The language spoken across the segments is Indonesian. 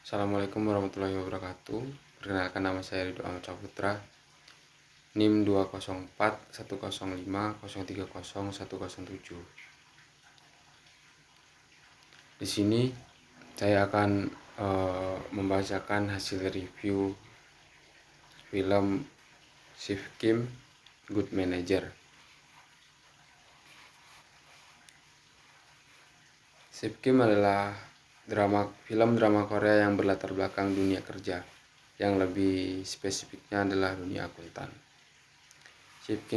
Assalamualaikum warahmatullahi wabarakatuh. Perkenalkan, nama saya Ridho Ahmad Saputra, NIM 2041050300107. Di sini saya akan membacakan hasil review film Shift Kim Good Manager. Shift Kim adalah film drama Korea yang berlatar belakang dunia kerja, yang lebih spesifiknya adalah dunia akuntan. Shift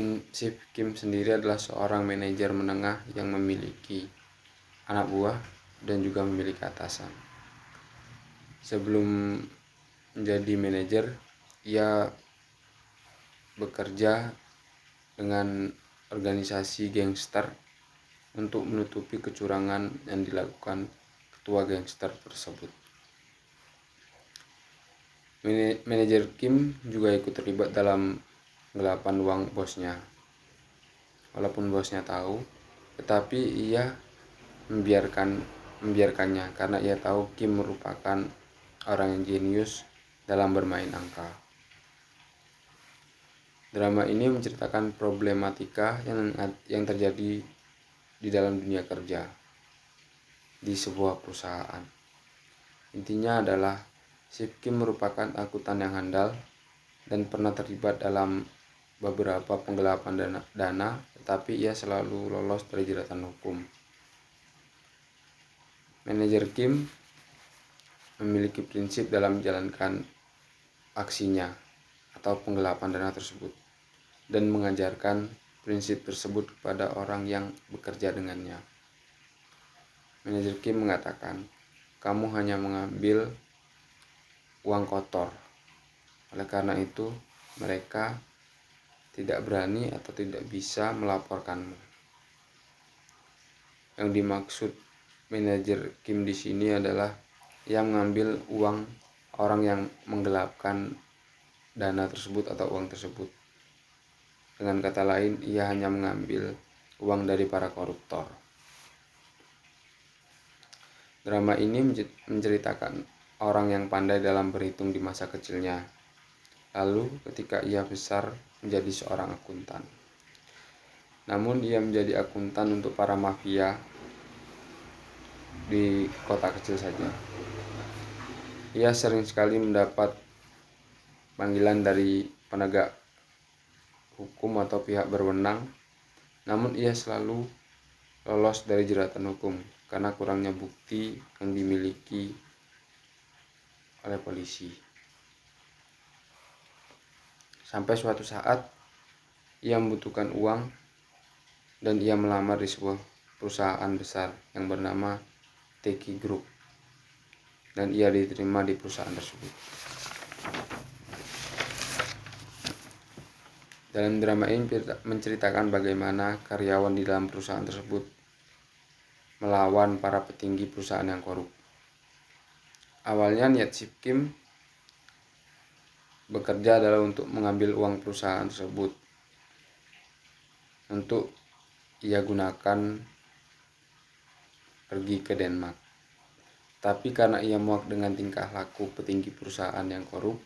Kim sendiri adalah seorang manajer menengah yang memiliki anak buah dan juga memiliki atasan. Sebelum menjadi manajer, ia bekerja dengan organisasi gangster untuk menutupi kecurangan yang dilakukan ketua gangster tersebut. Manajer Kim juga ikut terlibat dalam penggelapan uang bosnya. Walaupun bosnya tahu, tetapi ia membiarkannya karena ia tahu Kim merupakan orang yang jenius dalam bermain angka. Drama ini menceritakan problematika yang terjadi di dalam dunia kerja di sebuah perusahaan. Intinya adalah Shift Kim merupakan akuntan yang handal dan pernah terlibat dalam beberapa penggelapan dana, tetapi ia selalu lolos dari jeratan hukum. Manajer Kim memiliki prinsip dalam menjalankan aksinya atau penggelapan dana tersebut dan mengajarkan prinsip tersebut kepada orang yang bekerja dengannya. Manajer Kim mengatakan, "Kamu hanya mengambil uang kotor. Oleh karena itu, mereka tidak berani atau tidak bisa melaporkanmu." Yang dimaksud manajer Kim di sini adalah ia mengambil uang orang yang menggelapkan dana tersebut atau uang tersebut. Dengan kata lain, ia hanya mengambil uang dari para koruptor. Drama ini menceritakan orang yang pandai dalam berhitung di masa kecilnya, lalu ketika ia besar menjadi seorang akuntan. Namun ia menjadi akuntan untuk para mafia di kota kecil saja. Ia sering sekali mendapat panggilan dari penegak hukum atau pihak berwenang, namun ia selalu lolos dari jeratan hukum karena kurangnya bukti yang dimiliki oleh polisi. Sampai suatu saat ia membutuhkan uang dan ia melamar di sebuah perusahaan besar yang bernama Teki Group, dan ia diterima di perusahaan tersebut. Dalam drama ini menceritakan bagaimana karyawan di dalam perusahaan tersebut melawan para petinggi perusahaan yang korup. Awalnya niat Shift Kim bekerja adalah untuk mengambil uang perusahaan tersebut untuk ia gunakan pergi ke Denmark. Tapi karena ia muak dengan tingkah laku petinggi perusahaan yang korup,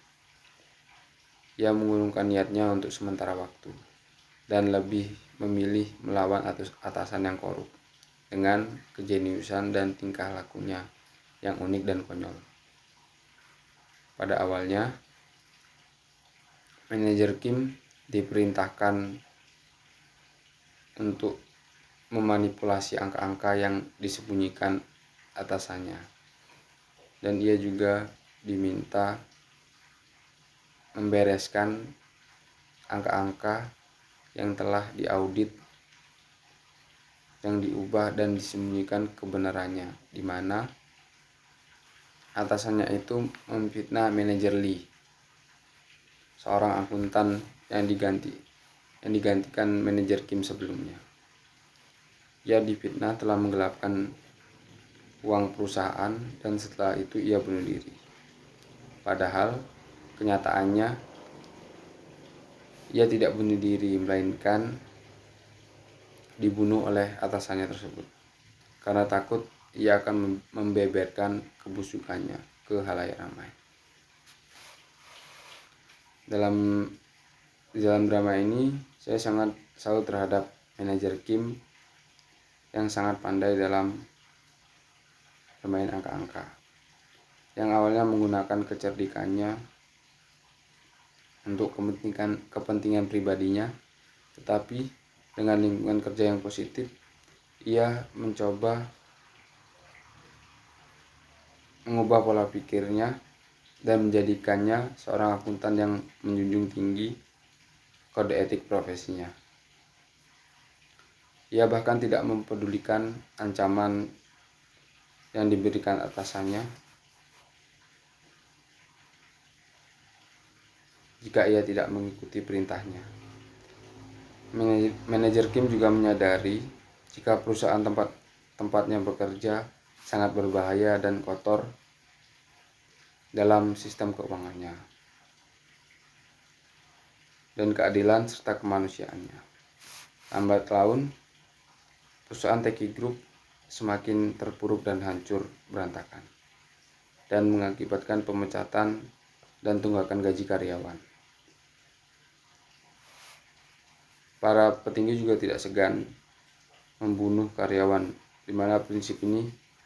ia mengurungkan niatnya untuk sementara waktu dan lebih memilih melawan atasan yang korup dengan kejeniusan dan tingkah lakunya yang unik dan konyol. Pada awalnya, manajer Kim diperintahkan untuk memanipulasi angka-angka yang disembunyikan atasannya, dan ia juga diminta membereskan angka-angka yang telah diaudit, yang diubah dan disembunyikan kebenarannya, di mana atasannya itu memfitnah manajer Lee, seorang akuntan yang digantikan manajer Kim sebelumnya. Ia difitnah telah menggelapkan uang perusahaan dan setelah itu ia bunuh diri. Padahal kenyataannya ia tidak bunuh diri, melainkan dibunuh oleh atasannya tersebut karena takut ia akan membeberkan kebusukannya. ke khalayak ramai. Di dalam drama ini saya sangat salut terhadap manajer Kim yang sangat pandai dalam bermain angka-angka, yang awalnya menggunakan kecerdikannya untuk kepentingan pribadinya, tetapi dengan lingkungan kerja yang positif, ia mencoba mengubah pola pikirnya dan menjadikannya seorang akuntan yang menjunjung tinggi kode etik profesinya. Ia bahkan tidak mempedulikan ancaman yang diberikan atasannya jika ia tidak mengikuti perintahnya. Manajer Kim juga menyadari jika perusahaan tempatnya bekerja sangat berbahaya dan kotor dalam sistem keuangannya dan keadilan serta kemanusiaannya. Lambat laun, perusahaan Teki Group semakin terpuruk dan hancur berantakan, dan mengakibatkan pemecatan dan tunggakan gaji karyawan. Para petinggi juga tidak segan membunuh karyawan, di mana prinsip ini